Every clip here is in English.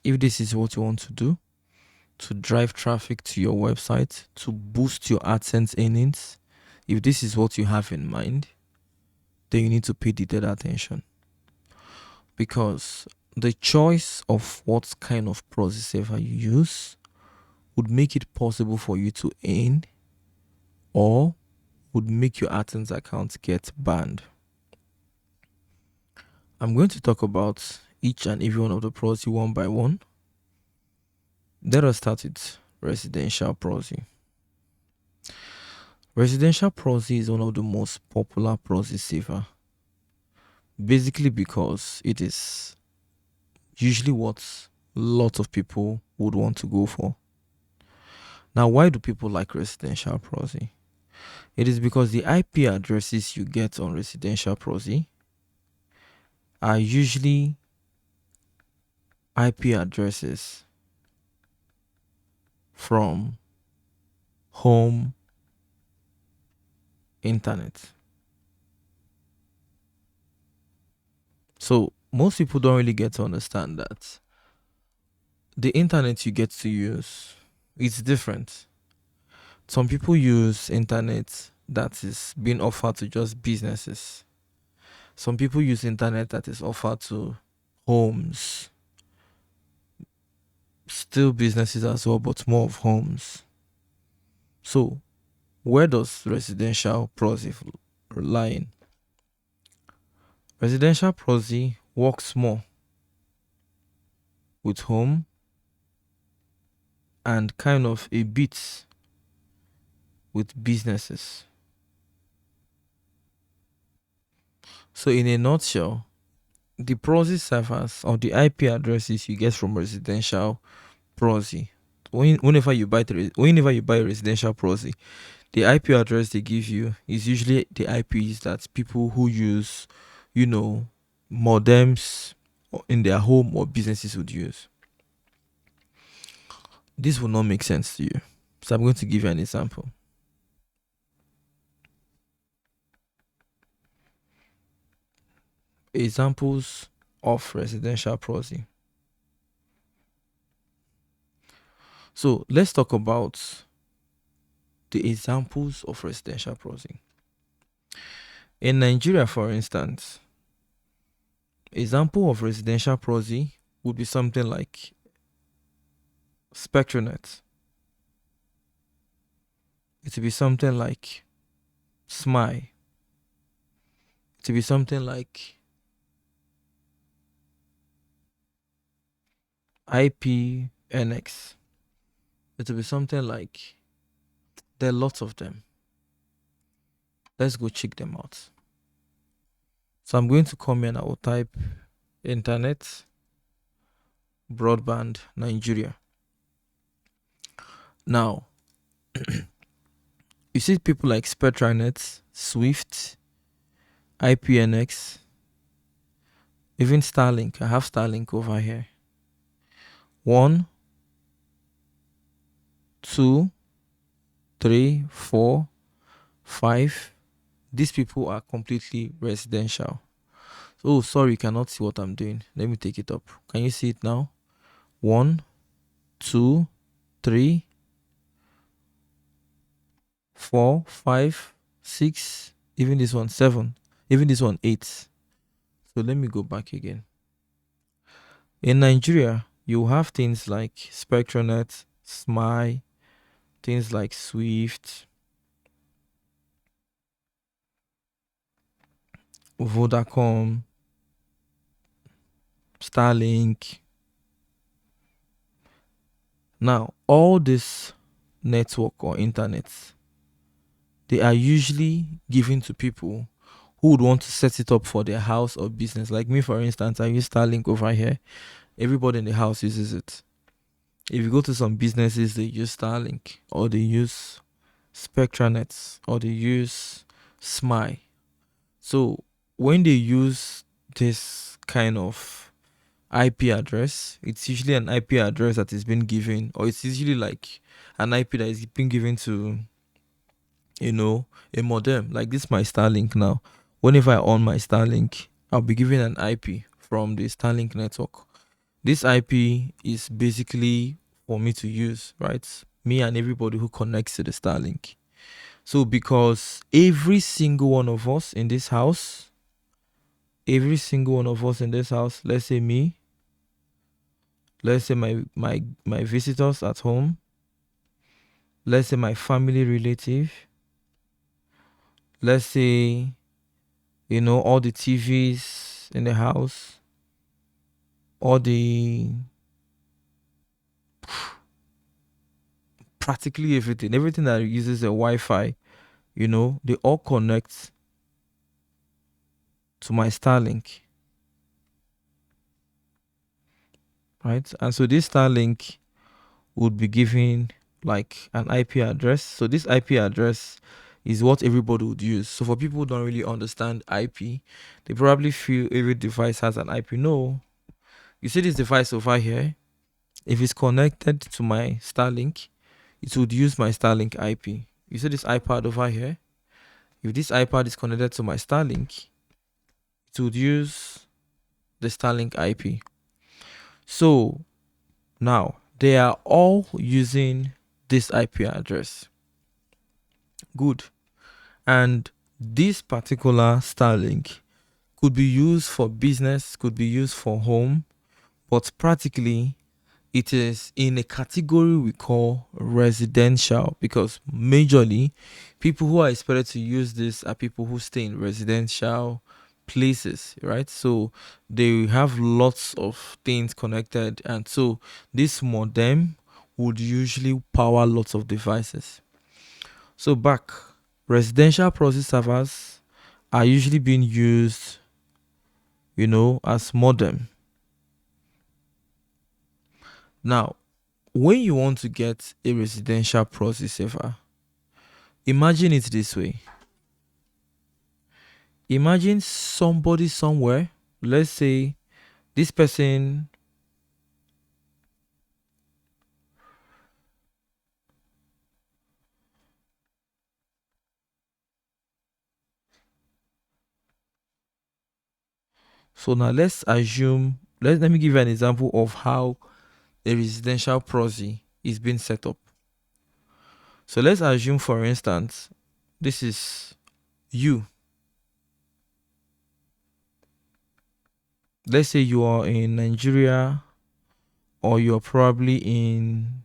If this is what you want to do, to drive traffic to your website, to boost your AdSense earnings, if this is what you have in mind, then you need to pay detailed attention, because the choice of what kind of proxy server you use would make it possible for you to earn, or would make your AdSense account get banned. I'm going to talk about each and every one of the proxy one by one. Let us start with residential proxy. Residential proxy is one of the most popular proxy server, basically because it is usually what lots of people would want to go for. Now, why do people like residential proxy? It is because the IP addresses you get on residential proxy are usually IP addresses from home internet. So most people don't really get to understand that the internet you get to use is different. Some people use internet that is being offered to just businesses. Some people use internet that is offered to homes, still businesses as well, but more of homes. So where does residential proxy lie in? Residential proxy works more with home and kind of a bit with businesses. So in a nutshell, the proxy servers or the IP addresses you get from residential proxy, whenever you buy a residential proxy, the IP address they give you is usually the IPs that people who use, modems in their home or businesses would use. This will not make sense to you. So I'm going to give you an example. Examples of residential proxy. So let's talk about the examples of residential proxy. In Nigeria, for instance, example of residential proxy would be something like Spectronet. It would be something like SMI. It would be something like IPNX. It will be something like, there are lots of them. Let's go check them out. So I'm going to come here and I will type internet broadband Nigeria. Now, you see people like Spectranet, Swift, IPNX, even Starlink. I have Starlink over here. 1, 2, 3, 4, 5. These people are completely residential. Oh, sorry, you cannot see what I'm doing. Let me take it up. Can you see it now? 1, 2, 3, 4, 5, 6, even this one 7, even this one 8. So let me go back again. In Nigeria, you have things like Spectronet, SMI, things like Swift, Vodacom, Starlink. Now, all this network or internet, they are usually given to people who would want to set it up for their house or business. Like me, for instance, I use Starlink over here. Everybody in the house uses it. If you go to some businesses, they use Starlink, or they use Spectranet, or they use SMI. So when they use this kind of IP address, it's usually an IP address that is being given, or it's usually like an IP that is being given to, a modem. Like this, my Starlink now. Whenever I on my Starlink, I'll be given an IP from the Starlink network. This IP is basically for me to use, right? Me and everybody who connects to the Starlink. So because every single one of us in this house, let's say me, let's say my visitors at home, let's say my family relative, let's say all the TVs in the house, all the practically everything that uses a Wi-Fi, they all connect to my Starlink, right? And so this Starlink would be giving like an IP address. So this IP address is what everybody would use. So for people who don't really understand IP, they probably feel every device has an IP. No, you see this device over here. If it's connected to my Starlink, it would use my Starlink IP. You see this iPad over here. If this iPad is connected to my Starlink, it would use the Starlink IP. So now they are all using this IP address. Good. And this particular Starlink could be used for business, could be used for home, but practically it is in a category we call residential, because majorly people who are expected to use this are people who stay in residential places, right? So they have lots of things connected, and so this modem would usually power lots of devices. So back, residential proxy servers are usually being used, as modem. Now, when you want to get a residential proxy server, imagine it this way. Imagine somebody somewhere, let's say this person, so now let me give you an example of how a residential proxy is being set up. So let's assume, for instance, this is you. Let's say you are in Nigeria, or you're probably in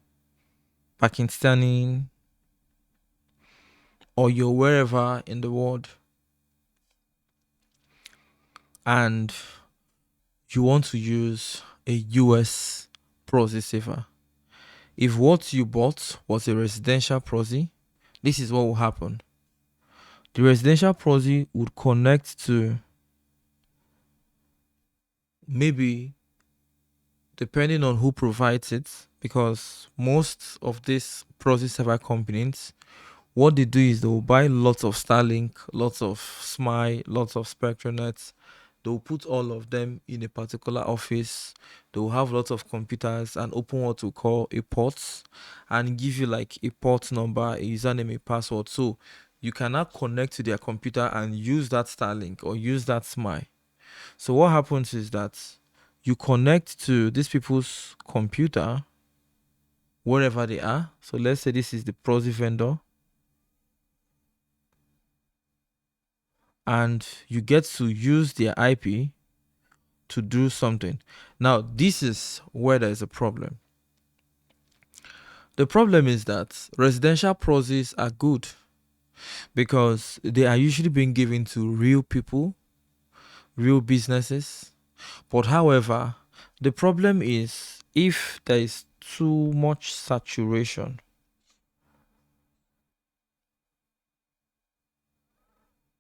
Pakistan, or you're wherever in the world, and you want to use a US proxy server. If what you bought was a residential proxy, this is what will happen. The residential proxy would connect to, maybe depending on who provides it, because most of these proxy server companies, what they do is they will buy lots of Starlink, lots of SMI, lots of Spectronet. They will put all of them in a particular office. They will have lots of computers and open what we call a port, and give you like a port number, a username, a password. So you cannot connect to their computer and use that Starlink or use that SMI. So what happens is that you connect to these people's computer wherever they are. So let's say this is the proxy vendor, and you get to use their IP to do something. Now, this is where there is a problem. The problem is that residential proxies are good because they are usually being given to real people, real businesses. But however, the problem is if there is too much saturation.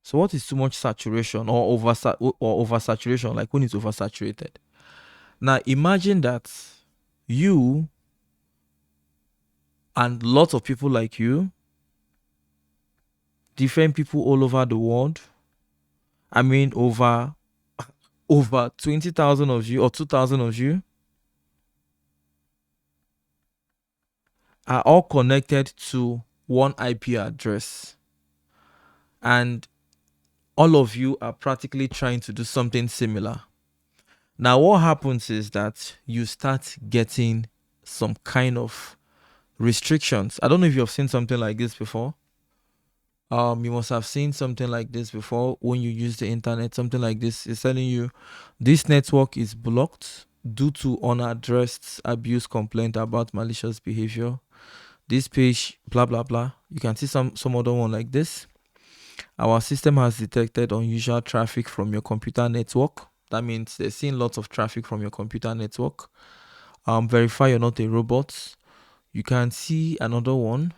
So what is too much saturation, or oversaturation, like when it's oversaturated? Now imagine that you and lots of people like you, different people all over the world, I mean over 20,000 of you or 2,000 of you, are all connected to one IP address, and all of you are practically trying to do something similar. Now, what happens is that you start getting some kind of restrictions. I don't know if you've seen something like this before. You must have seen something like this before when you use the internet. Something like this is telling you this network is blocked due to unaddressed abuse complaint about malicious behavior. This page, blah blah blah. You can see some other one like this. Our system has detected unusual traffic from your computer network. That means they're seeing lots of traffic from your computer network. Verify you're not a robot. You can see another one,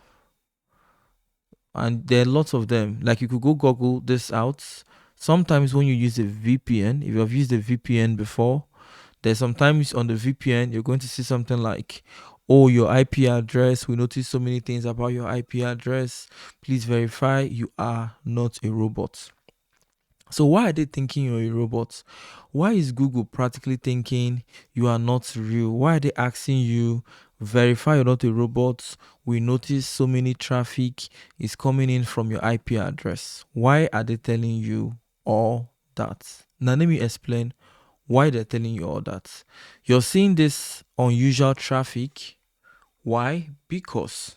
and there are lots of them. Like you could go Google this out. Sometimes when you use a VPN, if you have used a VPN before, there's sometimes on the VPN you're going to see something like, oh, your IP address. We notice so many things about your IP address. Please verify you are not a robot. So why are they thinking you're a robot? Why is Google practically thinking you are not real? Why are they asking you verify you're not a robot? We notice so many traffic is coming in from your IP address. Why are they telling you all that? Now let me explain why they're telling you all that. You're seeing this unusual traffic. Why? Because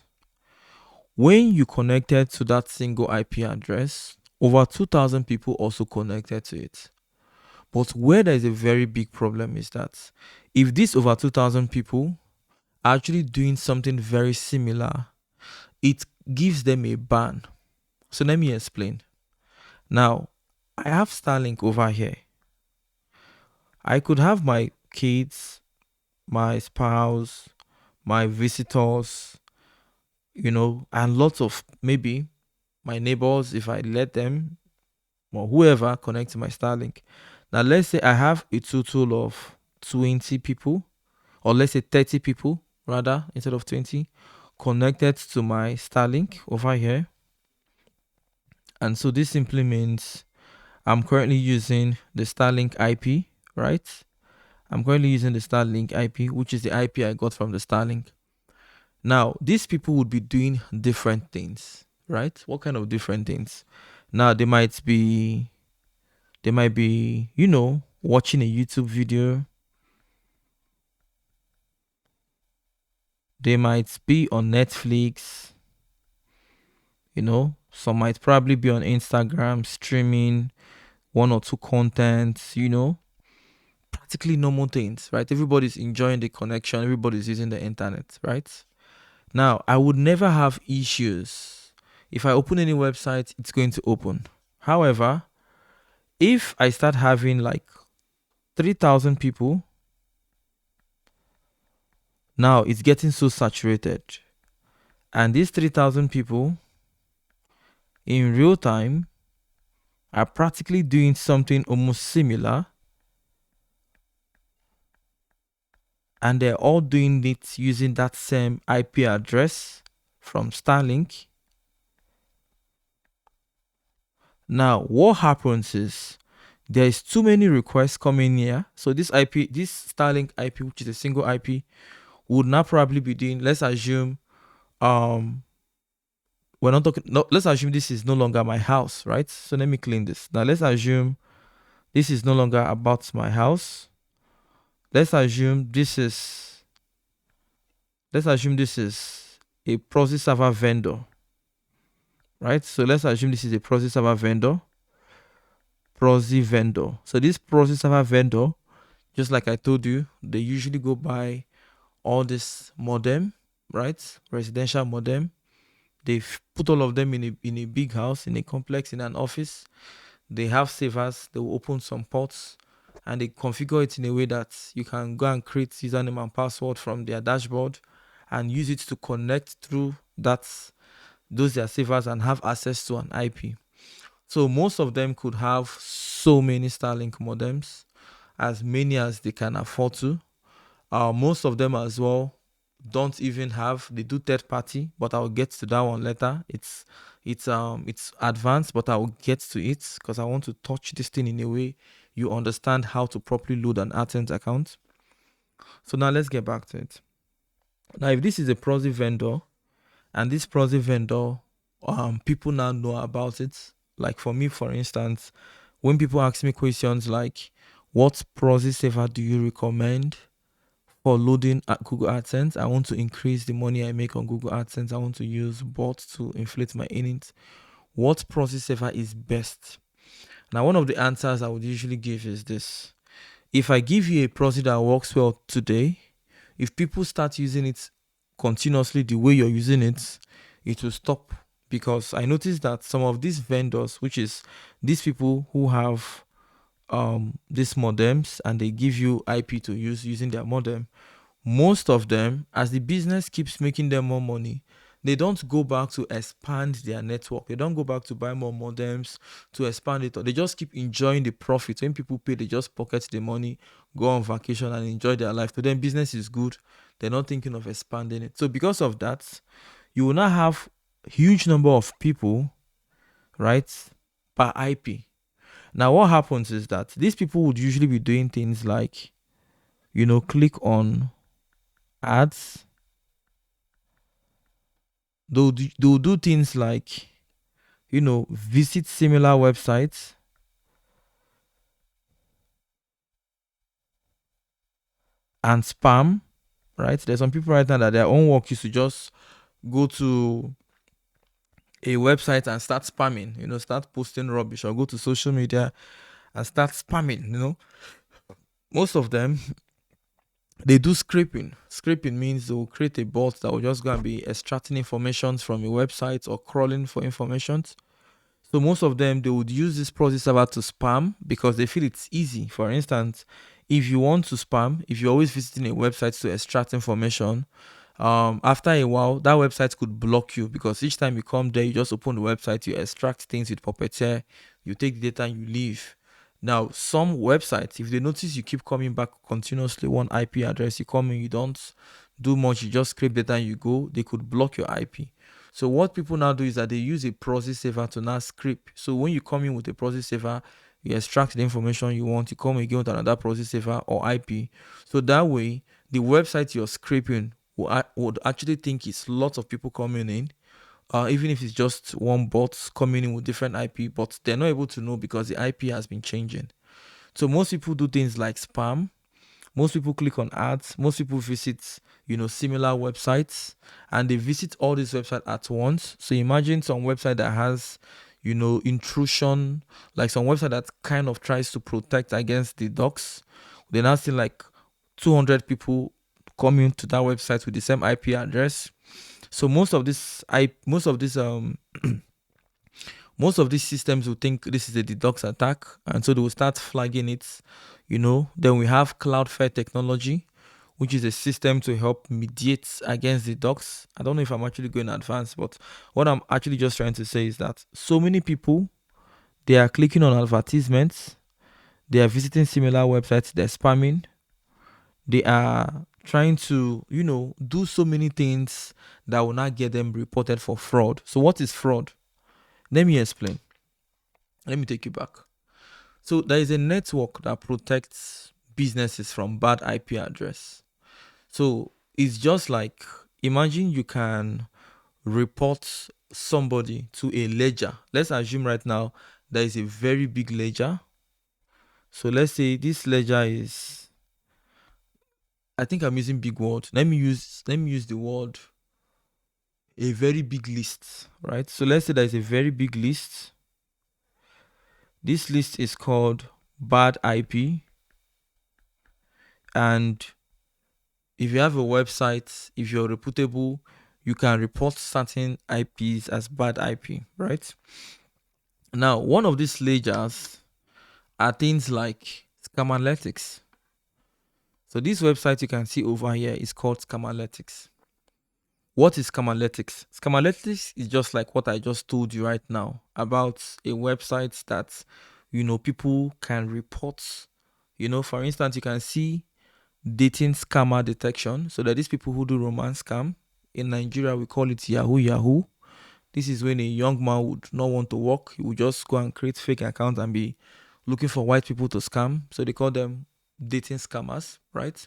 when you connected to that single IP address, over 2,000 people also connected to it. But where there is a very big problem is that if these over 2,000 people are actually doing something very similar, it gives them a ban. So let me explain. Now, I have Starlink over here. I could have my kids, my spouse, my visitors, and lots of maybe my neighbors if I let them or whoever connect to my Starlink. Now, let's say I have a total of 20 people, or let's say 30 people rather, instead of 20, connected to my Starlink over here. And so this simply means I'm currently using the Starlink IP, right? I'm currently using the Starlink IP, which is the IP I got from the Starlink. Now, these people would be doing different things, right? What kind of different things? Now, they might be, watching a YouTube video. They might be on Netflix. Some might probably be on Instagram streaming one or two contents, practically normal things, right? Everybody's enjoying the connection, everybody's using the internet, right? Now, I would never have issues. If I open any website, it's going to open. However, if I start having like 3,000 people, now it's getting so saturated. And these 3,000 people in real time are practically doing something almost similar. And they're all doing it using that same IP address from Starlink. Now, what happens is there is too many requests coming here. So this Starlink IP, which is a single IP, would now probably be doing, let's assume, we're not talking, no, let's assume this is no longer my house, right? So let me clean this. Now, let's assume this is no longer about my house. Let's assume this is a proxy server vendor, right? So let's assume this is a proxy server vendor. So this proxy server vendor, just like I told you, they usually go by all this modem, right? Residential modem. They put all of them in a big house, in a complex, in an office. They have servers. They will open some ports, and they configure it in a way that you can go and create username and password from their dashboard, and use it to connect through those their servers and have access to an IP. So most of them could have so many Starlink modems, as many as they can afford to. Most of them as well don't even have, they do third party, but I'll get to that one later. It's advanced, but I will get to it because I want to touch this thing in a way you understand how to properly load an Adsense account. So now let's get back to it. Now, if this is a proxy vendor, and this proxy vendor, people now know about it. Like for me, for instance, when people ask me questions like, What proxy saver do you recommend for loading at Google AdSense? I want to increase the money I make on Google AdSense. I want to use bots to inflate my earnings. What proxy saver is best? Now, one of the answers I would usually give is this. If I give you a proxy that works well today, if people start using it continuously the way you're using it, it will stop. Because I noticed that some of these vendors, which is these people who have these modems and they give you IP to use using their modem, most of them, as the business keeps making them more money, they don't go back to expand their network. They don't go back to buy more modems to expand it. They just keep enjoying the profit. When people pay, they just pocket the money, go on vacation and enjoy their life. To them, business is good. They're not thinking of expanding it. So because of that, you will not have huge number of people, right, per IP. Now, what happens is that these people would usually be doing things like, click on ads. They'll do things like, visit similar websites and spam, right? There's some people right now that their own work is to just go to a website and start spamming, start posting rubbish or go to social media and start spamming. Most of them, they do scraping. Scraping means they'll create a bot that will just go and be extracting information from a website or crawling for information. So most of them, they would use this proxy server to spam because they feel it's easy. For instance, if you want to spam, if you're always visiting a website to extract information, after a while, that website could block you because each time you come there, you just open the website, you extract things with Puppeteer, you take the data and you leave. Now, some websites, if they notice you keep coming back continuously, one IP address, you come in, you don't do much, you just scrape data and you go, they could block your IP. So what people now do is that they use a proxy saver to now scrape. So when you come in with a proxy saver, you extract the information you want, you come again with another proxy saver or IP. So that way, the website you're scraping would actually think it's lots of people coming in, even if it's just one bot coming in with different IP, but they're not able to know because the IP has been changing. So most people do things like spam. Most people click on ads. Most people visit, similar websites, and they visit all these websites at once. So imagine some website that has, intrusion, like some website that kind of tries to protect against the docs. They now see like 200 people coming to that website with the same IP address. So most of these systems will think this is a DDoS attack, and so they will start flagging it. Then we have Cloudflare technology, which is a system to help mediate against the DDoS. I don't know if I'm actually going advanced, but what I'm actually just trying to say is that so many people, they are clicking on advertisements, they are visiting similar websites, they're spamming, they are trying to, do so many things that will not get them reported for fraud. So what is fraud? Let me explain. Let me take you back. So there is a network that protects businesses from bad IP address. So it's just like, imagine you can report somebody to a ledger. Let's assume right now there is a very big ledger. So let's say this ledger is, I think I'm using big word. Let me use the word a very big list, right? So let's say there is a very big list. This list is called bad IP. And if you have a website, if you're reputable, you can report certain IPs as bad IP, right? Now, one of these ledgers are things like Scamalytics. So this website you can see over here is called Scamalytics. What is Scamalytics? Scamalytics is just like what I just told you right now about a website that, people can report. For instance, you can see dating scammer detection. So that these people who do romance scam, in Nigeria we call it Yahoo Yahoo. This is when a young man would not want to work. He would just go and create fake accounts and be looking for white people to scam. So they call them dating scammers, right?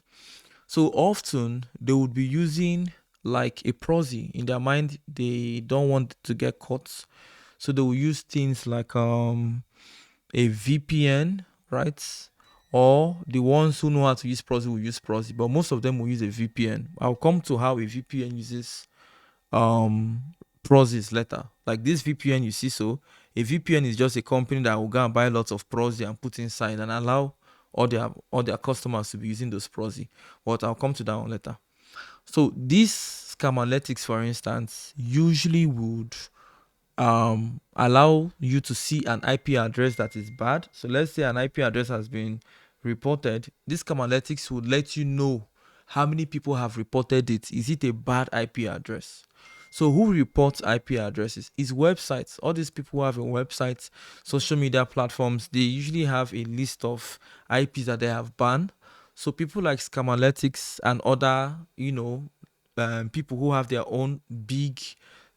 So often they would be using like a proxy in their mind. They don't want to get caught. So they will use things like a VPN, right? or the ones who know how to use Proxy will use Proxy, but most of them will use a VPN. I'll come to how a VPN uses um Proxies later. Like this VPN you see, so a VPN is just a company that will go and buy lots of Proxy and put inside and allow all their customers to be using those Proxy. But I'll come to that one later. So this scam analytics, for instance, usually would allow you to see an IP address that is bad. So let's say an IP address has been reported. This scam analytics would let you know how many people have reported it. Is it a bad IP address? So who reports IP addresses? Is websites. All these people who have a website, social media platforms, they usually have a list of IPs that they have banned. So people like Scamalytics and other, people who have their own big,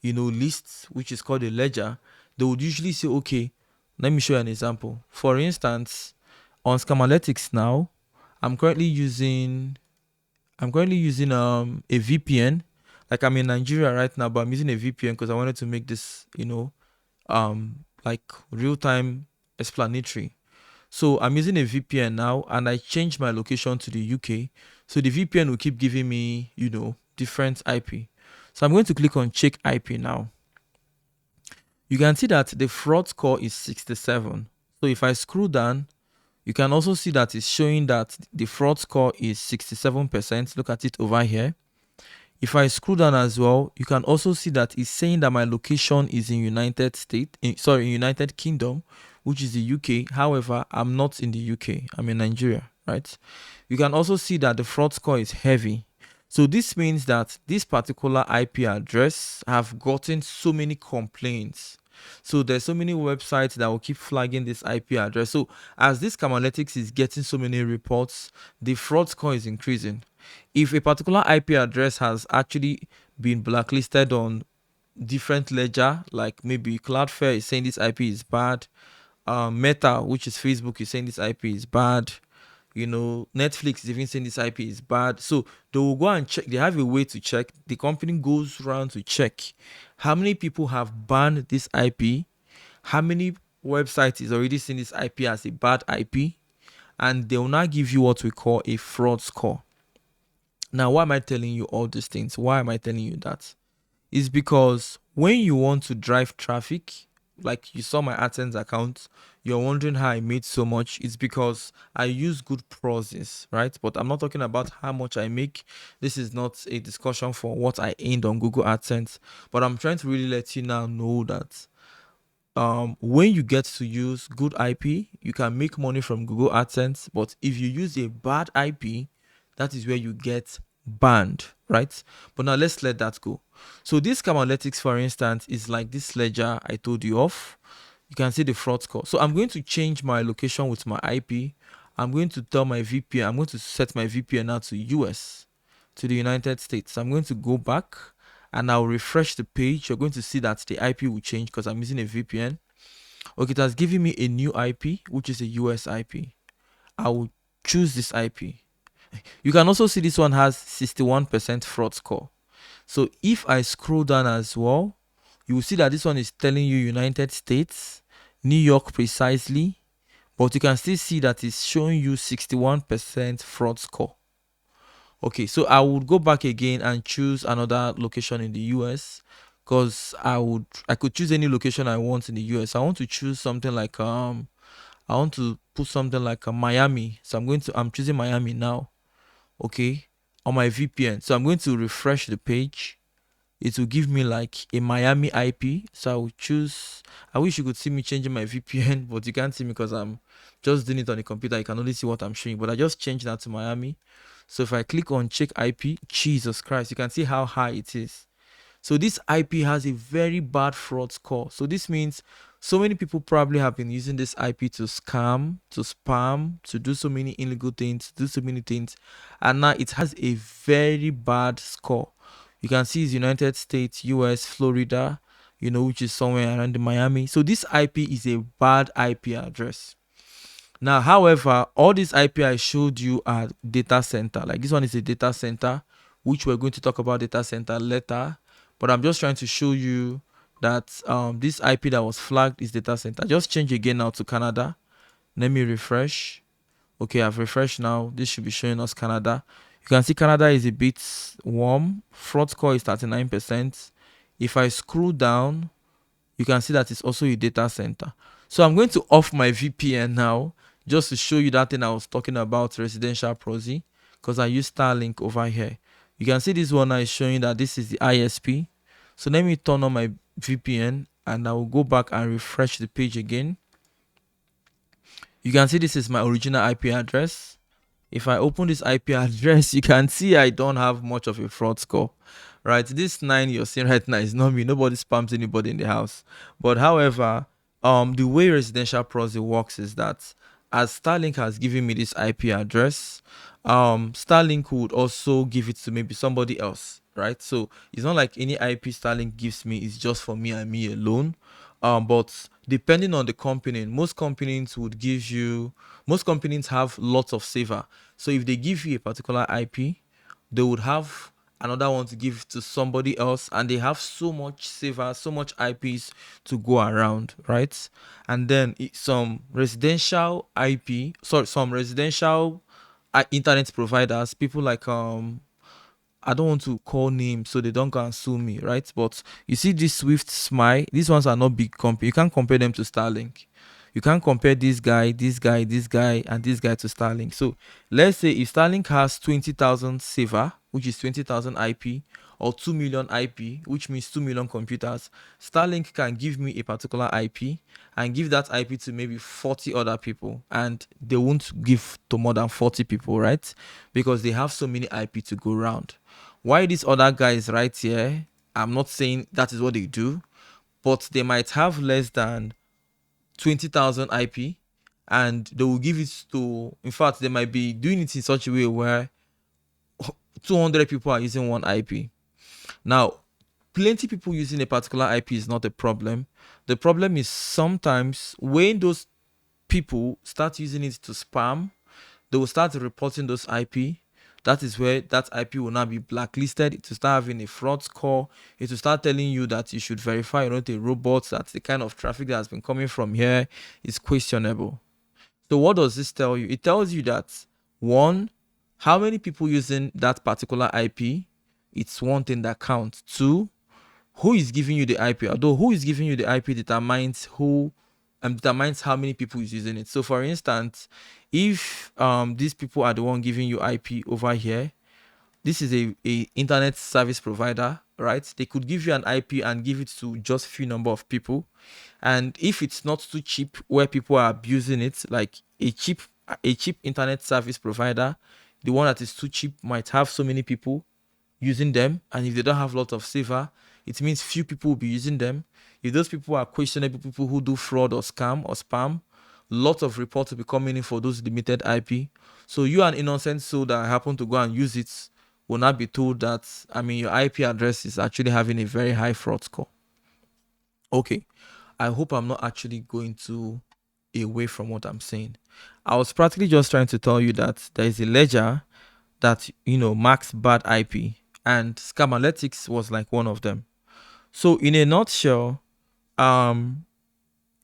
lists, which is called a ledger, they would usually say, okay, let me show you an example. For instance, on Scamalytics now, I'm currently using a VPN. Like I'm in Nigeria right now, but I'm using a VPN because I wanted to make this, like real time explanatory. So I'm using a VPN now and I changed my location to the UK. So the VPN will keep giving me, different IP. So I'm going to click on check IP now. You can see that the fraud score is 67. So if I scroll down, you can also see that it's showing that the fraud score is 67%. Look at it over here. If I scroll down as well, you can also see that it's saying that my location is in United Kingdom, which is the UK. However, I'm not in the UK. I'm in Nigeria, right? You can also see that the fraud score is heavy. So this means that this particular IP address have gotten so many complaints. So there's so many websites that will keep flagging this IP address. So as this Analytics is getting so many reports, the fraud score is increasing. If a particular IP address has actually been blacklisted on different ledger, like maybe Cloudflare is saying this IP is bad, Meta, which is Facebook, is saying this IP is bad, Netflix is even saying this IP is bad. So they will go and check. They have a way to check. The company goes around to check how many people have banned this IP, how many websites is already seeing this IP as a bad IP, and they will now give you what we call a fraud score. Now, why am I telling you all these things? Why am I telling you that? It's because when you want to drive traffic, like you saw my Adsense account, you're wondering how I made so much. It's because I use good process, right? But I'm not talking about how much I make. This is not a discussion for what I earned on Google AdSense, but I'm trying to really let you now know that when you get to use good IP, you can make money from Google AdSense. But if you use a bad IP, that is where you get banned, right? But now let's let that go. So this Analytics, for instance, is like this ledger I told you of. You can see the fraud score. So I'm going to change my location with my IP. I'm going to tell my VPN, I'm going to set my VPN now to US, to the United States. So I'm going to go back and I'll refresh the page. You're going to see that the IP will change because I'm using a VPN. Okay, it has given me a new IP, which is a US IP. I will choose this IP. You can also see this one has 61% fraud score. So if I scroll down as well, you will see that this one is telling you United States, New York precisely, but you can still see that it's showing you 61% fraud score. Okay, so I would go back again and choose another location in the US because I could choose any location I want in the US. I want to choose something like I want to put something like Miami. So I'm choosing Miami now. Okay, on my VPN. So I'm going to refresh the page. It will give me like a Miami IP. So I will choose. I wish you could see me changing my VPN, but you can't see me because I'm just doing it on the computer. You can only see what I'm showing. But I just changed that to Miami. So if I click on check IP, Jesus Christ, you can see how high it is. So this IP has a very bad fraud score. So this means so many people probably have been using this IP to scam, to spam, to do so many illegal things, to do so many things. And now it has a very bad score. You can see it's United States, US, Florida, which is somewhere around Miami. So this IP is a bad IP address. Now, however, all these IP I showed you are data center. Like this one is a data center, which we're going to talk about data center later. But I'm just trying to show you that this IP that was flagged is data center. Just change again now to Canada. Let me refresh. Okay, I've refreshed now. This should be showing us Canada. You can see Canada is a bit warm. Fraud score is 39%. If I scroll down, you can see that it's also a data center. So I'm going to off my VPN now just to show you that thing I was talking about, residential proxy, because I use Starlink over here. You can see this one now is showing that this is the ISP. So let me turn on my VPN and I will go back and refresh the page again. You can see this is my original IP address. If I open this IP address, you can see I don't have much of a fraud score, right? This 9 you're seeing right now is not me. Nobody spams anybody in the house. But however, the way residential proxy works is that as Starlink has given me this IP address, Starlink would also give it to maybe somebody else, right? So it's not like any IP Starlink gives me is just for me and me alone. But depending on the company, most companies have lots of saver. So if they give you a particular IP, they would have another one to give to somebody else, and they have so much saver, so much IPs to go around, right? And then some residential some residential internet providers, people like I don't want to call names so they don't go and sue me, right? But you see this Swift Smile, these ones are not big You can't compare them to Starlink. You can't compare this guy, this guy, this guy, and this guy to Starlink. So let's say if Starlink has 20,000 saver, which is 20,000 IP, or 2 million IP, which means 2 million computers, Starlink can give me a particular IP and give that IP to maybe 40 other people, and they won't give to more than 40 people, right? Because they have so many IP to go around. Why these other guys right here, I'm not saying that is what they do, but they might have less than 20,000 IP, and they will give it to, in fact, they might be doing it in such a way where 200 people are using one IP. Now, plenty people using a particular IP is not a problem. The problem is sometimes when those people start using it to spam, they will start reporting those IP. That is where that IP will now be blacklisted. It will start having a fraud score. It will start telling you that you should verify you're not a robot, that the kind of traffic that has been coming from here is questionable. So what does this tell you? It tells you that, one, how many people using that particular IP, it's one thing that counts. Two, who is giving you the IP? Although who is giving you the IP determines how many people is using it. So for instance, if these people are the one giving you IP over here, this is a internet service provider, right? They could give you an IP and give it to just few number of people. And if it's not too cheap where people are abusing it, like a cheap internet service provider, the one that is too cheap might have so many people using them, and if they don't have a lot of saver, it means few people will be using them. If those people are questionable people who do fraud or scam or spam, lots of reports will be coming in for those limited IP. So you, an innocent soul that happen to go and use it, will not be told that, I mean, your IP address is actually having a very high fraud score. Okay, I hope I'm not actually going to away from what I'm saying. I was practically just trying to tell you that there is a ledger that marks bad IP, and Scamalytics was like one of them. So in a nutshell, a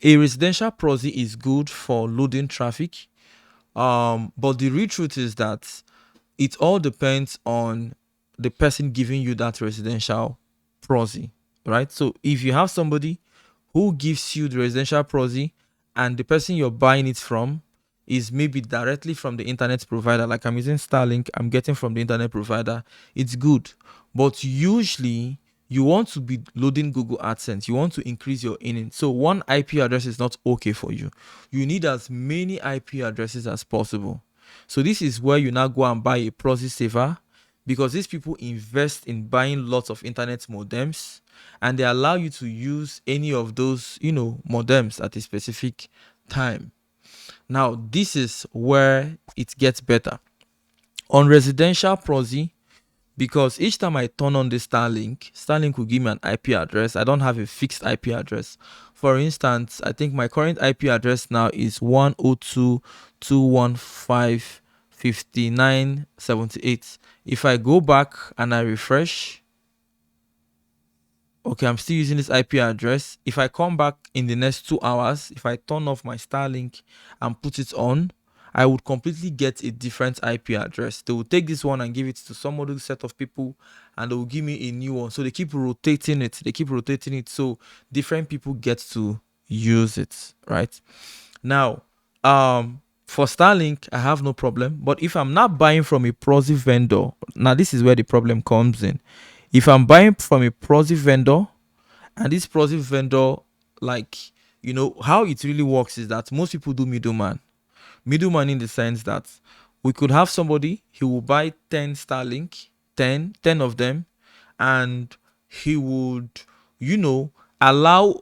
residential proxy is good for loading traffic, but the real truth is that it all depends on the person giving you that residential proxy, right? So if you have somebody who gives you the residential proxy and the person you're buying it from is maybe directly from the internet provider, like I'm using Starlink, I'm getting from the internet provider, it's good. But usually you want to be loading Google AdSense, you want to increase your earnings. So one IP address is not okay for you. You need as many IP addresses as possible. So this is where you now go and buy a proxy saver, because these people invest in buying lots of internet modems, and they allow you to use any of those modems at a specific time. Now this is where it gets better on residential proxy, because each time I turn on the Starlink will give me an IP address. I don't have a fixed IP address. For instance, I think my current IP address now is 102.215.59.78. If I go back and I refresh, okay, I'm still using this IP address. If I come back in the next 2 hours, if I turn off my Starlink and put it on, I would completely get a different IP address. They will take this one and give it to some other set of people, and they will give me a new one. So they keep rotating it. They keep rotating it. So different people get to use it, right? Now, for Starlink, I have no problem. But if I'm not buying from a proxy vendor, now this is where the problem comes in. If I'm buying from a proxy vendor, and this proxy vendor, like, how it really works is that most people do middleman. Middleman in the sense that we could have somebody, he will buy 10 Starlink, 10 of them, and he would, allow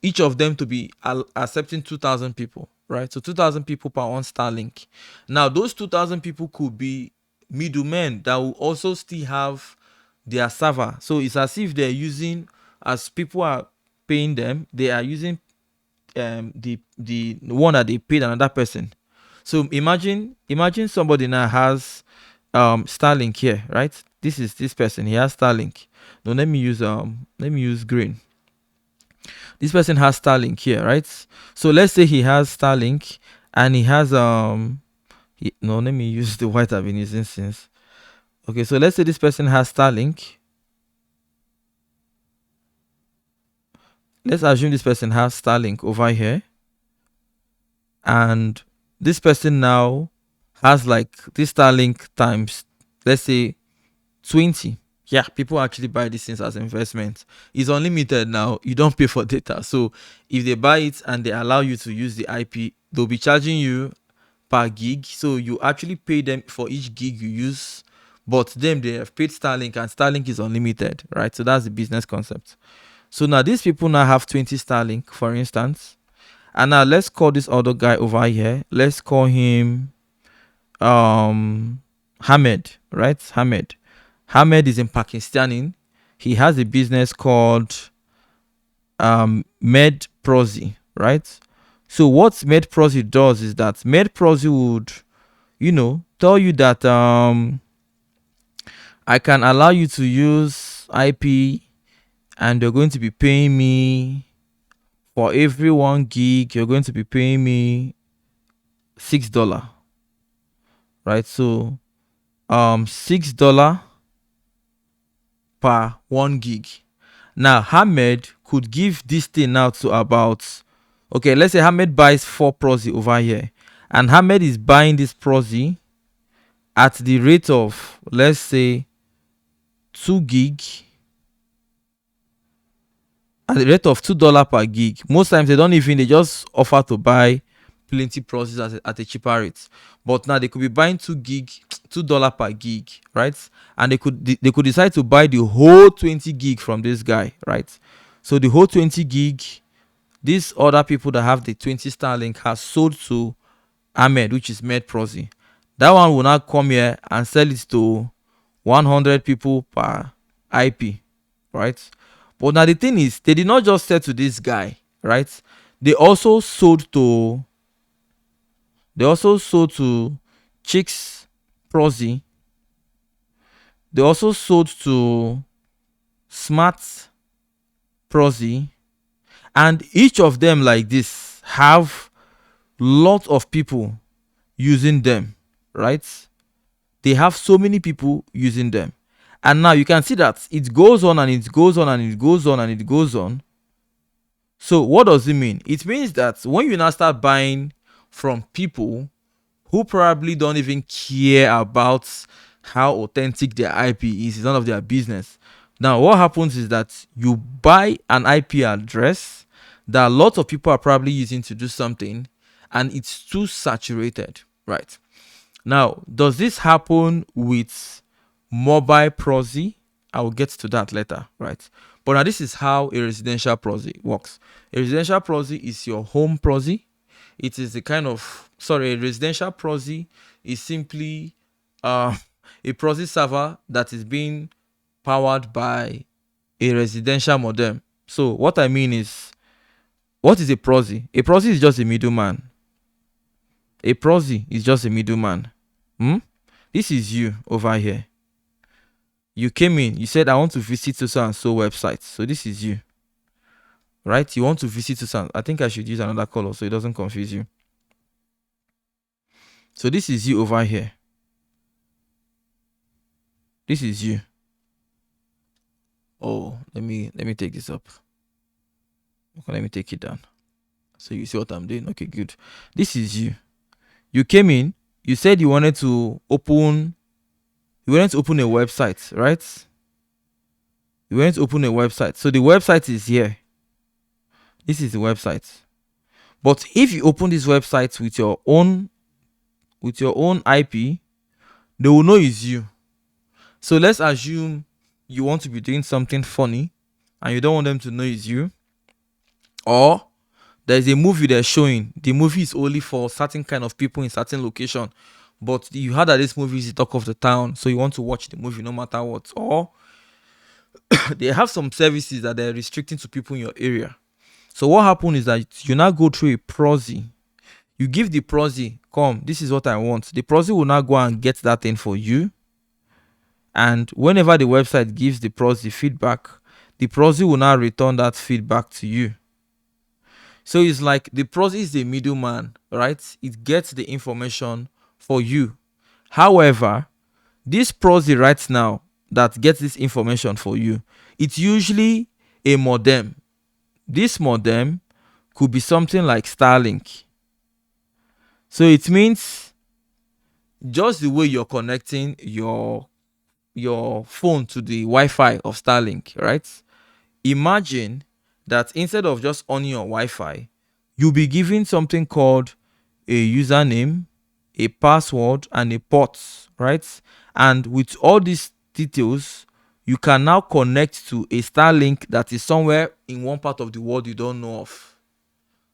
each of them to be accepting 2,000 people, right? So 2,000 people per one Starlink. Now, those 2,000 people could be middlemen that will also still have their server. So it's as if they're using, as people are paying them, they are using the one that they paid another person. So imagine somebody now has Starlink here, right? This is this person. He has Starlink. Now let me use green. This person has Starlink here, right? So let's say he has Starlink and he has no, let me use the white I've been using since. Okay, so let's say this person has Starlink. Let's assume this person has Starlink over here, and this person now has like this Starlink times, let's say 20. Yeah, people actually buy these things as investment. It's unlimited now. You don't pay for data. So if they buy it and they allow you to use the IP, they'll be charging you per gig. So you actually pay them for each gig you use. But them, they have paid Starlink, and Starlink is unlimited, right? So that's the business concept. So now these people now have 20 Starlink, for instance. And now let's call this other guy over here. Let's call him Hamed, right? Hamed is in Pakistani. He has a business called Med Proxy, right? So what Med Proxy does is that Med Proxy would, tell you that I can allow you to use IP, and you're going to be paying me for every 1 gig. You're going to be paying me $6, right? So $6 per 1 gig. Now Hamed could give this thing out to about, okay, let's say Hamed buys 4 Proxy over here, and Hamed is buying this Proxy at the rate of, let's say, 2 gig, at the rate of $2 per gig. Most times they just offer to buy plenty Proxies at a cheaper rate. But now they could be buying 2 gig, $2 per gig, right? And they could decide to buy the whole 20 gig from this guy, right? So the whole 20 gig, these other people that have the 20 Starlink has sold to Ahmed, which is Med Proxy. That one will now come here and sell it to 100 people per IP, right? But now the thing is, they did not just sell to this guy, right? They also sold to Chicks Proxy. They also sold to Smart Proxy, and each of them like this have lot of people using them, right? They have so many people using them, and now you can see that it goes on and it goes on and it goes on and it goes on. So what does it mean? It means that when you now start buying from people who probably don't even care about how authentic their IP is, it's none of their business. Now what happens is that you buy an IP address that lots of people are probably using to do something, and it's too saturated, right? Now, does this happen with mobile proxy? I will get to that later, right? But now this is how a residential proxy works. A residential proxy is your home proxy. It is a a residential proxy is simply a proxy server that is being powered by a residential modem. So what I mean is, what is a proxy? A proxy is just a middleman. A proxy is just a middleman. This is you over here. You came in, you said, I want to visit so and so website. So this is you, right? You want to visit so. I think I should use another color so it doesn't confuse you. So this is you over here. This is you. Oh, let me take this up. Okay, let me take it down. So you see what I'm doing? Okay, good. This is you. You came in, you said you wanted to open a website, right? You wanted to open a website. So the website is here. This is the website. But if you open this website with your own IP, they will know it's you. So let's assume you want to be doing something funny and you don't want them to know it's you. Or there's a movie they're showing. The movie is only for certain kind of people in certain location. But you heard that this movie is the talk of the town, so you want to watch the movie no matter what. Or they have some services that they're restricting to people in your area. So what happens is that you now go through a proxy. You give the proxy, come, this is what I want. The proxy will now go and get that thing for you. And whenever the website gives the proxy feedback, the proxy will now return that feedback to you. So it's like the proxy is the middleman, right? It gets the information for you. However, this proxy right now that gets this information for you, it's usually a modem. This modem could be something like Starlink. So it means just the way you're connecting your phone to the Wi-Fi of Starlink, right? Imagine that instead of just on your Wi-Fi, you'll be given something called a username, a password, and a port, right? And with all these details, you can now connect to a Starlink that is somewhere in one part of the world you don't know of.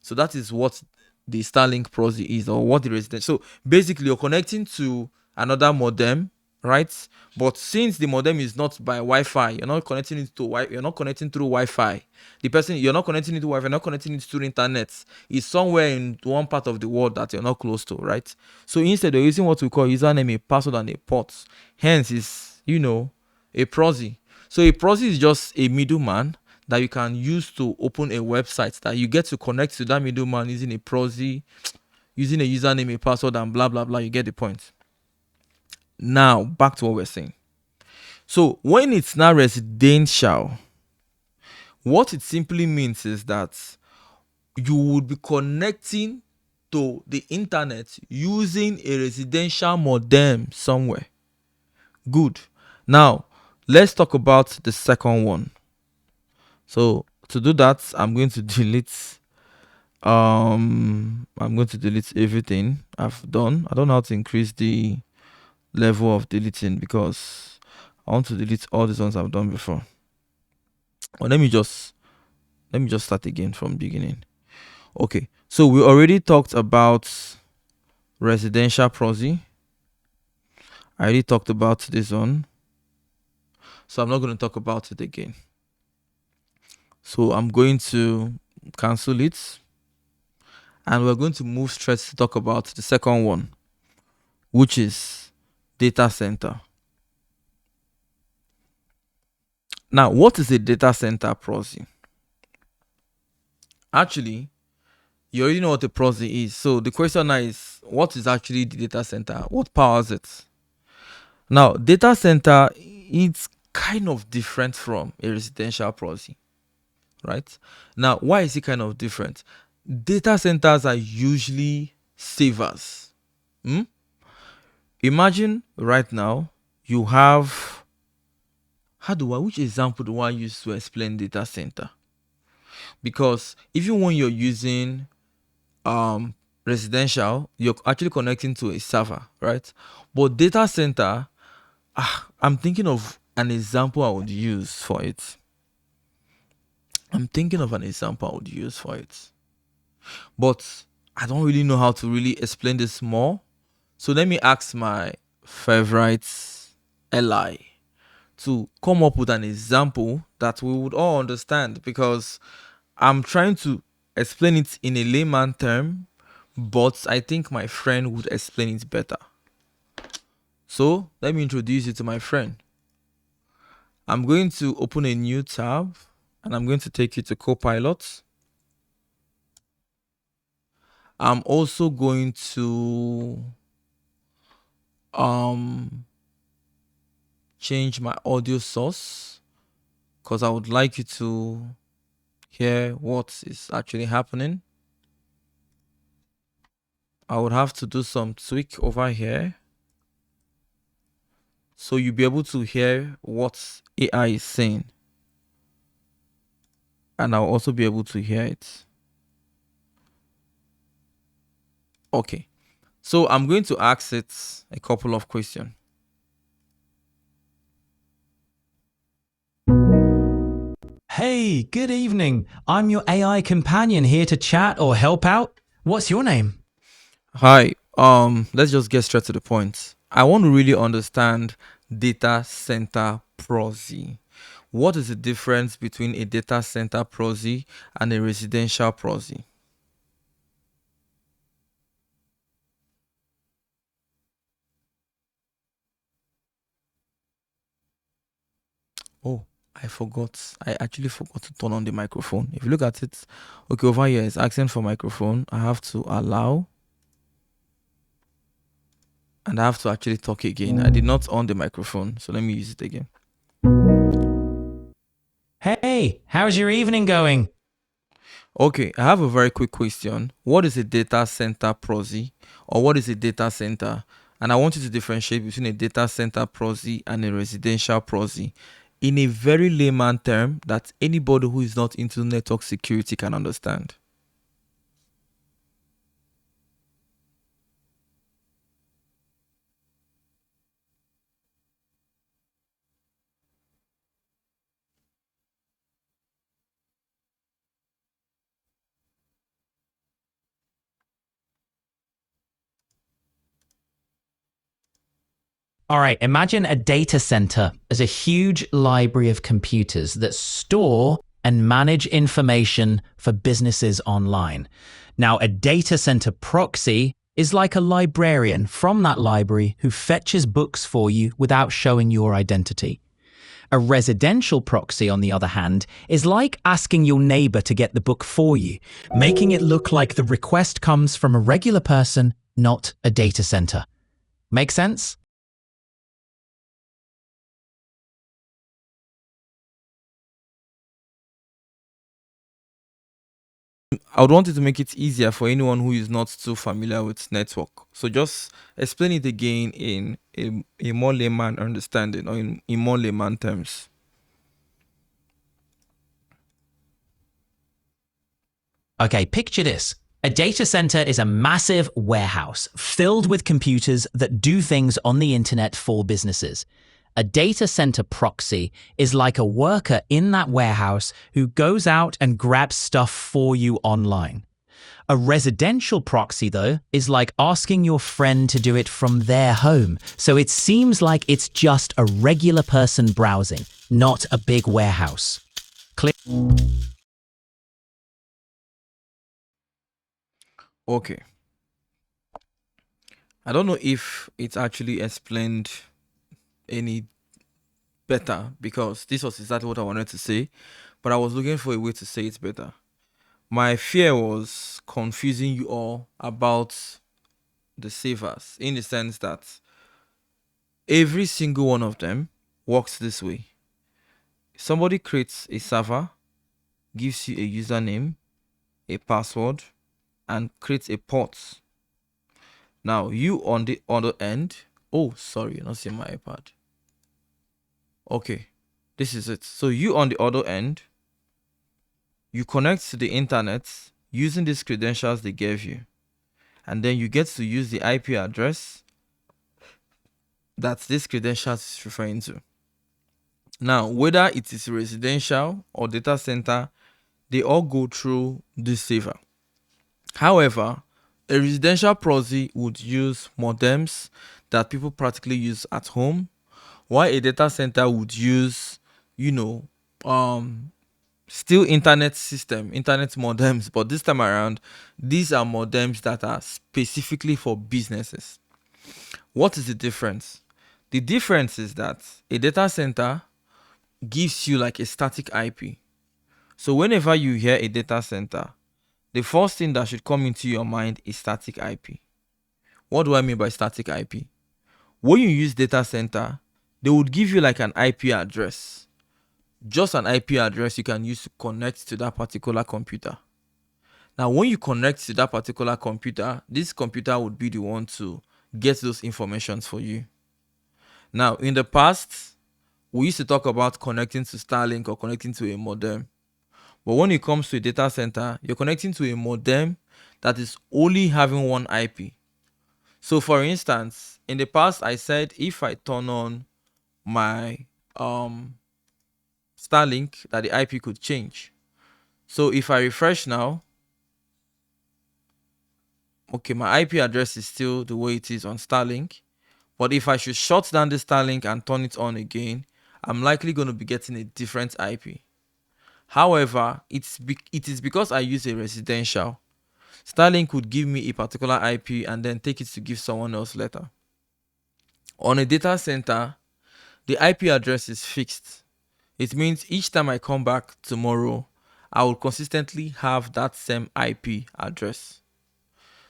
So that is what the Starlink proxy is, or what the resident. So basically, you're connecting to another modem, right? But since the modem is not by Wi-Fi, you're not connecting it to you're not connecting through Wi-Fi. The person you're not connecting it to Wi-Fi, you're not connecting it through internet. It's somewhere in one part of the world that you're not close to, right? So instead, you're using what we call username, a password, and a port. Hence, is a proxy. So a proxy is just a middleman that you can use to open a website, that you get to connect to that middleman using a proxy, using a username, a password, and blah blah blah. You get the point. Now back to what we're saying. So when it's now residential, what it simply means is that you would be connecting to the internet using a residential modem somewhere. Good. Now let's talk about the second one. So to do that, I'm going to delete everything I've done. I don't know how to increase the level of deleting because I want to delete all these ones I've done before. Or let me just start again from beginning. Okay, so we already talked about residential proxy. I already talked about this one, so I'm not going to talk about it again. So I'm going to cancel it, and we're going to move straight to talk about the second one, which is data center. Now, what is a data center proxy? Actually, you already know what a proxy is. So the question now is, what is actually the data center? What powers it? Now, data center, it's kind of different from a residential proxy, right? Now, why is it kind of different? Data centers are usually savers. Imagine right now you have, which example do I use to explain data center? Because even when you're using residential, you're actually connecting to a server, right? But data center, I'm thinking of an example I would use for it. But I don't really know how to really explain this more. So let me ask my favorite ally to come up with an example that we would all understand, because I'm trying to explain it in a layman term, but I think my friend would explain it better. So let me introduce you to my friend. I'm going to open a new tab and I'm going to take you to Copilot. I'm also going to um change my audio source because I would like you to hear what is actually happening. I would have to do some tweak over here so you'll be able to hear what AI is saying, and I'll also be able to hear it. Okay, so I'm going to ask it a couple of questions. Hey, good evening. I'm your AI companion here to chat or help out. What's your name? Hi, let's just get straight to the point. I want to really understand data center proxy. What is the difference between a data center proxy and a residential proxy? Oh, I forgot. I actually forgot to turn on the microphone. If you look at it, okay, over here it's asking for microphone. I have to allow, and I have to actually talk again. I did not on the microphone, so let me use it again. Hey, how's your evening going? Okay, I have a very quick question. What is a data center proxy, or what is a data center? And I want you to differentiate between a data center proxy and a residential proxy in a very layman term that anybody who is not into network security can understand. All right, imagine a data center as a huge library of computers that store and manage information for businesses online. Now, a data center proxy is like a librarian from that library who fetches books for you without showing your identity. A residential proxy, on the other hand, is like asking your neighbor to get the book for you, making it look like the request comes from a regular person, not a data center. Make sense? I would want you to make it easier for anyone who is not too familiar with network. So just explain it again in a more layman understanding, or in more layman terms. Okay, picture this. A data center is a massive warehouse filled with computers that do things on the internet for businesses. A data center proxy is like a worker in that warehouse who goes out and grabs stuff for you online. A residential proxy, though, is like asking your friend to do it from their home. So it seems like it's just a regular person browsing, not a big warehouse. Clear? Okay. I don't know if it's actually explained any better because this was exactly what I wanted to say, but I was looking for a way to say it better. My fear was confusing you all about the savers in the sense that every single one of them works this way. Somebody creates a server, gives you a username, a password, and creates a port. Now, you on the other end, oh, sorry, you're not seeing my iPad. Okay, this is it. So, you on the other end, you connect to the internet using these credentials they gave you, and then you get to use the IP address that this credentials is referring to. Now, whether it is residential or data center, they all go through this server. However, a residential proxy would use modems that people practically use at home, while a data center would use, you know, still internet modems, but this time around, these are modems that are specifically for businesses. What is the difference? The difference is that a data center gives you like a static IP. So whenever you hear a data center, the first thing that should come into your mind is static IP. What do I mean by static IP? When you use data center, they would give you like an IP address, just an IP address you can use to connect to that particular computer. Now, when you connect to that particular computer, this computer would be the one to get those informations for you. Now, in the past, we used to talk about connecting to Starlink or connecting to a modem. But when it comes to a data center, you're connecting to a modem that is only having one IP. So, for instance, in the past, I said if I turn on my um, Starlink, that the IP could change. So, if I refresh now, okay, my IP address is still the way it is on Starlink. But if I should shut down the Starlink and turn it on again, I'm likely going to be getting a different IP. However, it is because I use a residential. Starlink would give me a particular IP and then take it to give someone else later. On a data center, the IP address is fixed. It means each time I come back tomorrow, I will consistently have that same IP address.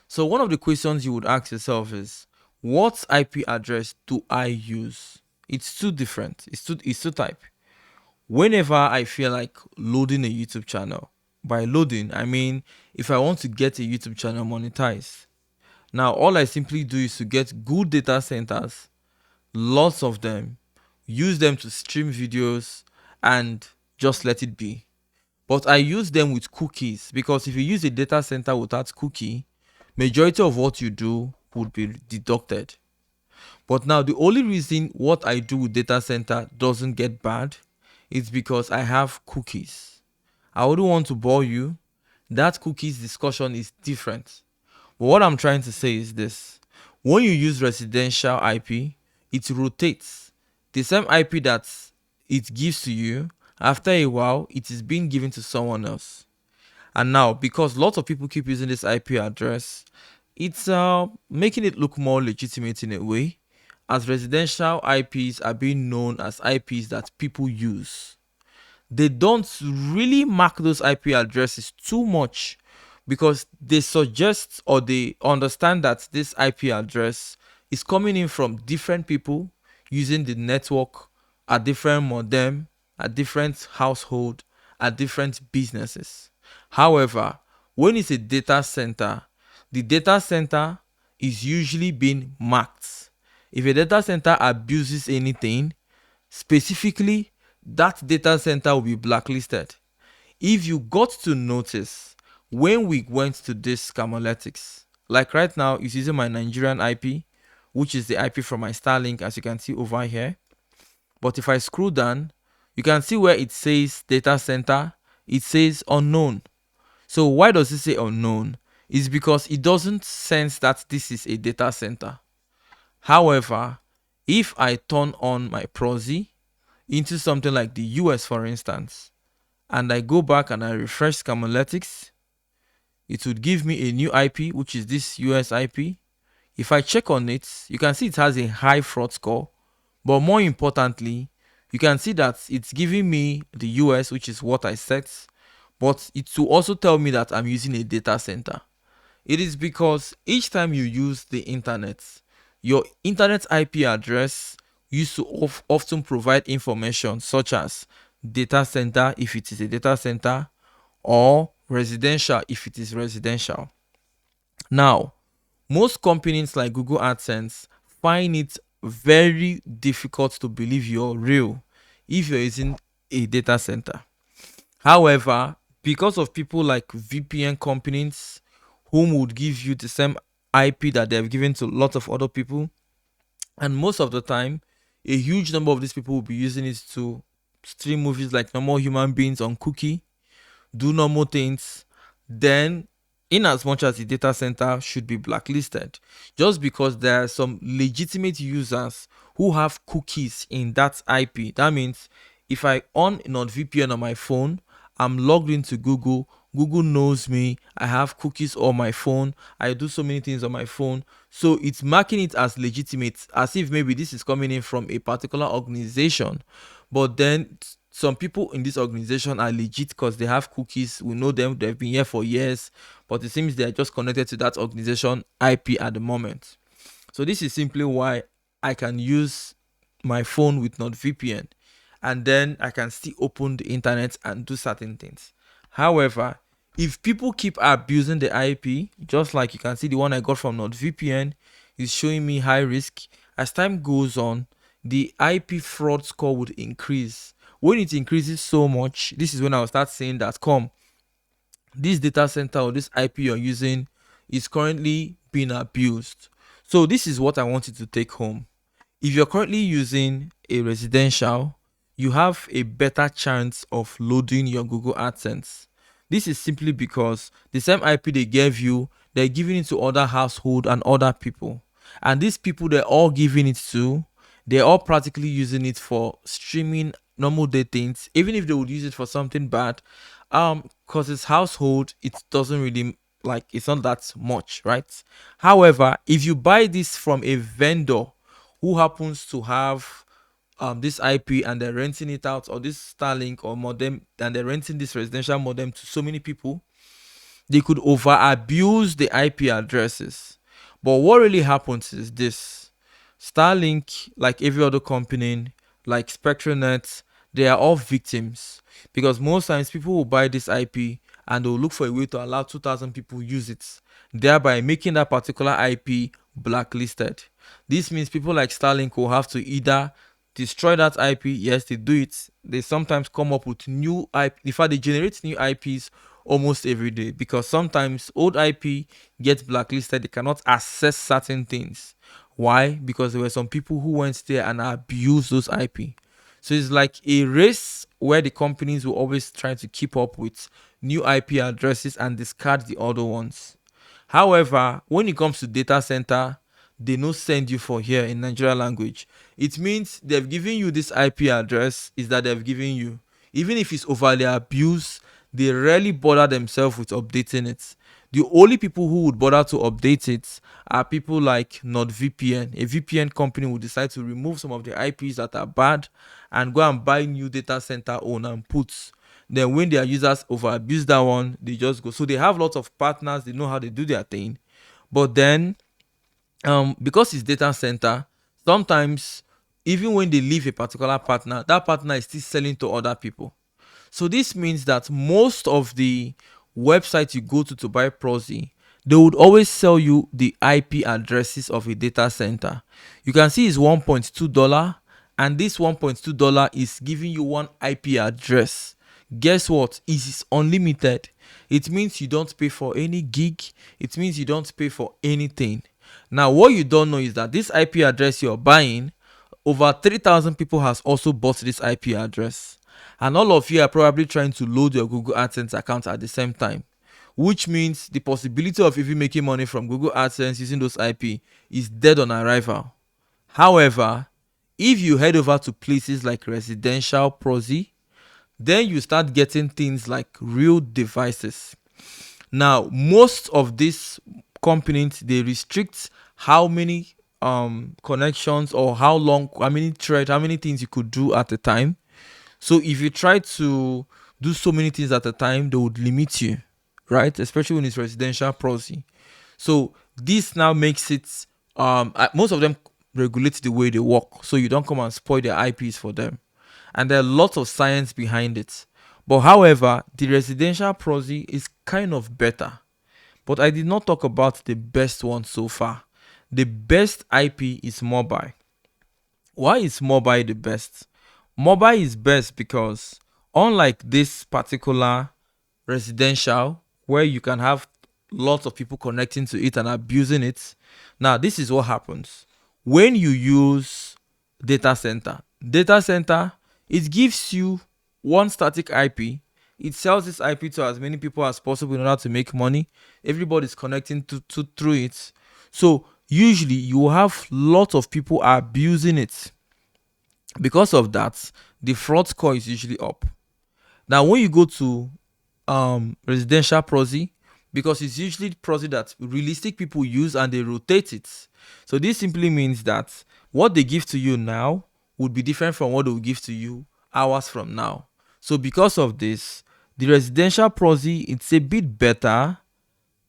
So one of the questions you would ask yourself is, what IP address do I use? It's too different. It's two type. Whenever I feel like loading a YouTube channel, by loading, I mean if I want to get a YouTube channel monetized. Now, all I simply do is to get good data centers, lots of them, use them to stream videos, and just let it be. But I use them with cookies because if you use a data center without cookie, majority of what you do would be deducted. But now the only reason what I do with data center doesn't get bad is because I have cookies. I wouldn't want to bore you. That cookies discussion is different. But what I'm trying to say is this. When you use residential IP, it rotates. The same IP that it gives to you, after a while, it is being given to someone else. And now, because lots of people keep using this IP address, it's making it look more legitimate in a way, as residential IPs are being known as IPs that people use. They don't really mark those IP addresses too much because they suggest or they understand that this IP address is coming in from different people using the network at different modem, at different household, at different businesses. However, when it's a data center, the data center is usually being marked. If a data center abuses anything, specifically, that data center will be blacklisted. If you got to notice, when we went to this Camolytics, like right now, it's using my Nigerian IP, which is the IP from my Starlink, as you can see over here. But if I scroll down, you can see where it says data center, it says unknown. So why does it say unknown? It's because it doesn't sense that this is a data center. However, if I turn on my proxy into something like the US, for instance, and I go back and I refresh Camolytics, it would give me a new IP, which is this US IP. If I check on it, you can see it has a high fraud score, but more importantly, you can see that it's giving me the US, which is what I set, but it will also tell me that I'm using a data center. It is because each time you use the internet, your internet IP address used to often provide information such as data center if it is a data center or residential if it is residential. Now, most companies like Google AdSense find it very difficult to believe you're real if you're using a data center. However, because of people like VPN companies whom would give you the same IP that they've given to lots of other people, and most of the time, a huge number of these people will be using it to stream movies like normal human beings on cookie, do normal things, then in as much as the data center should be blacklisted, just because there are some legitimate users who have cookies in that IP. That means if I on NordVPN on my phone, I'm logged into Google. Google knows me. I have cookies on my phone. I do so many things on my phone. So it's marking it as legitimate, as if maybe this is coming in from a particular organization. But then some people in this organization are legit because they have cookies. We know them. They've been here for years. But it seems they're just connected to that organization IP at the moment. So this is simply why I can use my phone with NordVPN, and then I can still open the internet and do certain things. However, if people keep abusing the IP, just like you can see the one I got from NordVPN is showing me high risk. As time goes on, the IP fraud score would increase. When it increases so much, this is when I'll start saying that, come, this data center or this IP you're using is currently being abused. So this is what I want you to take home. If you're currently using a residential, you have a better chance of loading your Google AdSense. This is simply because the same IP they gave you, they're giving it to other household and other people. And these people they're all giving it to, they're all practically using it for streaming normal day things, even if they would use it for something bad. Because it's household, it doesn't really, like, it's not that much, right? However, if you buy this from a vendor who happens to have this IP and they're renting it out, or this Starlink or modem, and they're renting this residential modem to so many people, they could over abuse the IP addresses. But what really happens is this: Starlink, like every other company, like SpectraNet, they are all victims, because most times people will buy this IP and they'll look for a way to allow 2,000 people use it, thereby making that particular IP blacklisted. This means people like Starlink will have to either destroy that IP. Yes, they do it. They sometimes come up with new IP. In fact, they generate new IPs almost every day, because sometimes old IP gets blacklisted. They cannot access certain things. Why? Because there were some people who went there and abused those IP. So it's like a race where the companies will always try to keep up with new IP addresses and discard the other ones. However, when it comes to data center, they no send you for here in Nigeria language. It means they've given you this IP address, is that they've given you. Even if it's overly abused, they rarely bother themselves with updating it. The only people who would bother to update it are people like NordVPN. A VPN company will decide to remove some of the IPs that are bad and go and buy new data center own and put. Then when their users over abuse that one, they just go. So they have lots of partners, they know how they do their thing. But then because it's data center, sometimes even when they leave a particular partner, that partner is still selling to other people. So this means that most of the websites you go to buy proxy, they would always sell you the IP addresses of a data center. You can see it's $1.2, and this $1.2 is giving you one IP address. Guess what? It is unlimited. It means you don't pay for any gig. It means you don't pay for anything. Now, what you don't know is that this IP address you're buying, over 3,000 people has also bought this IP address. And all of you are probably trying to load your Google AdSense account at the same time, which means the possibility of even making money from Google AdSense using those IP is dead on arrival. However, if you head over to places like residential proxy, then you start getting things like real devices. Now, most of these companies, they restrict how many connections, or how long, how many threads, how many things you could do at a time. So if you try to do so many things at a time, they would limit you, right? Especially when it's residential proxy. So this now makes it most of them regulate the way they work, so you don't come and spoil their IPs for them. And there are lots of science behind it. But however, the residential proxy is kind of better. But I did not talk about the best one so far. The best IP is mobile. Why is mobile the best? Mobile is best because, unlike this particular residential, where you can have lots of people connecting to it and abusing it, now this is what happens when you use data center. Data center, it gives you one static IP. It sells this IP to as many people as possible in order to make money. Everybody's connecting to through it. So usually you will have lots of people abusing it. Because of that, the fraud score is usually up. Now, when you go to residential proxy, because it's usually proxy that realistic people use and they rotate it. So this simply means that what they give to you now would be different from what they will give to you hours from now. So because of this, the residential proxy, it's a bit better,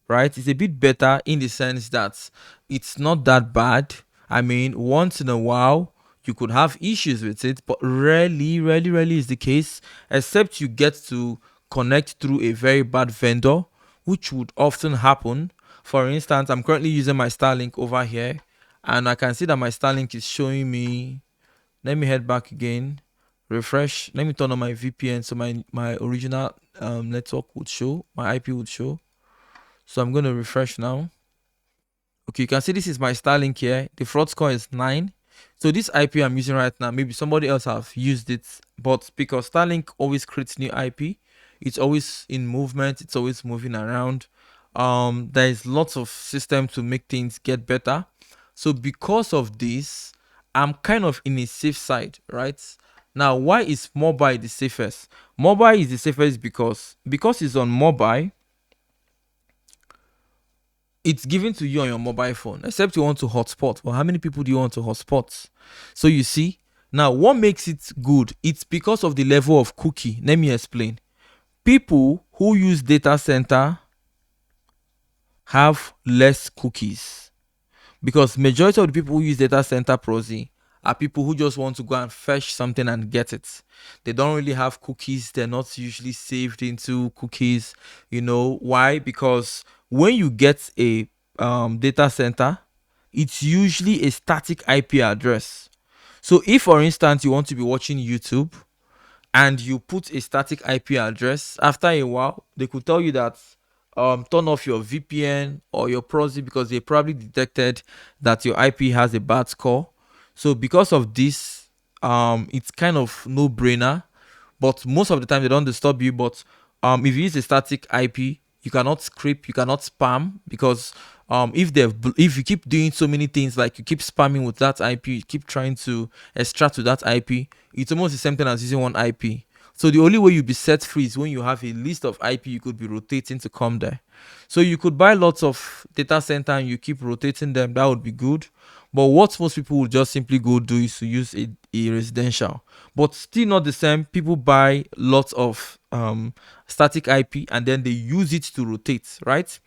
right? It's a bit better in the sense that it's not that bad, I mean, once in a while, you could have issues with it, but rarely is the case, except you get to connect through a very bad vendor, which would often happen. For instance, I'm currently using my Starlink over here, and I can see that my Starlink is showing me. Let me head back again, refresh. Let me turn on my VPN so my original network would show, my IP would show. So I'm going to refresh now. Okay, you can see this is my Starlink here. The fraud score is 9. So this IP I'm using right now, maybe somebody else have used it, but because Starlink always creates new IP, it's always in movement, it's always moving around. There is lots of system to make things get better. So because of this, I'm kind of in a safe side, right? Now, why is mobile the safest? Mobile is the safest because it's on mobile, it's given to you on your mobile phone, except you want to hotspot. Well, how many people do you want to hotspot? So you see, now what makes it good? It's because of the level of cookie. Let me explain. People who use data center have less cookies, because majority of the people who use data center proxy are people who just want to go and fetch something and get it. They don't really have cookies. They're not usually saved into cookies. You know why? Because when you get a data center, it's usually a static IP address. So if, for instance, you want to be watching YouTube and you put a static IP address, after a while, they could tell you that turn off your VPN or your proxy, because they probably detected that your IP has a bad score. So because of this, it's kind of no brainer. But most of the time they don't disturb you. But if you use a static IP, you cannot scrape, you cannot spam, because if you keep doing so many things, like you keep spamming with that IP, you keep trying to extract to that IP, it's almost the same thing as using one IP. So the only way you'll be set free is when you have a list of IP you could be rotating to come there. So you could buy lots of data center and you keep rotating them. That would be good. But what most people would just simply go do is to use a residential. But still not the same. People buy lots of static IP and then they use it to rotate, right?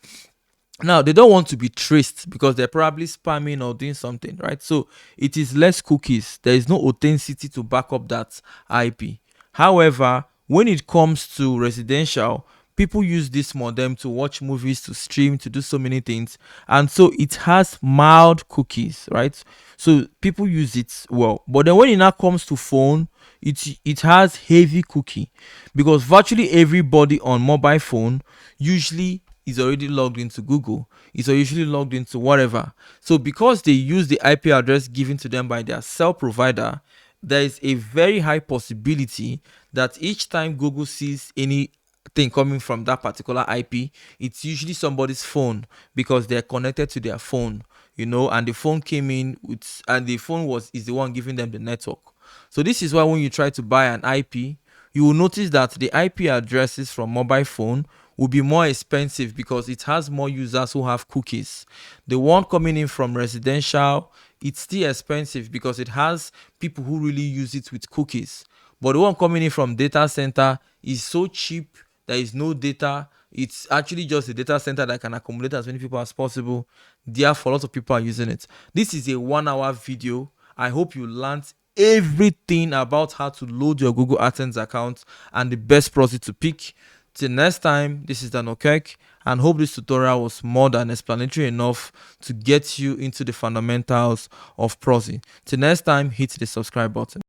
Now they don't want to be traced because they're probably spamming or doing something, right? So it is less cookies. There is no authenticity to back up that IP. However, when it comes to residential, people use this modem to watch movies, to stream, to do so many things, and so it has mild cookies, right? So people use it well. But then when it now comes to phone, it has heavy cookie, because virtually everybody on mobile phone usually is already logged into Google, is usually logged into whatever. So because they use the IP address given to them by their cell provider, there is a very high possibility that each time Google sees anything coming from that particular IP, it's usually somebody's phone, because they're connected to their phone, and the phone came in with, and the phone is the one giving them the network. So this is why when you try to buy an IP, you will notice that the IP addresses from mobile phone will be more expensive because it has more users who have cookies. The one coming in from residential, it's still expensive because it has people who really use it with cookies. But the one coming in from data center is so cheap, there is no data. It's actually just a data center that can accommodate as many people as possible. Therefore, a lot of people are using it. This is a 1 hour video. I hope you learned everything about how to load your Google Adsense account and the best proxy to pick. Till next time, this is Dan Okek, and hope this tutorial was more than explanatory enough to get you into the fundamentals of proxy. Till next time, hit the subscribe button.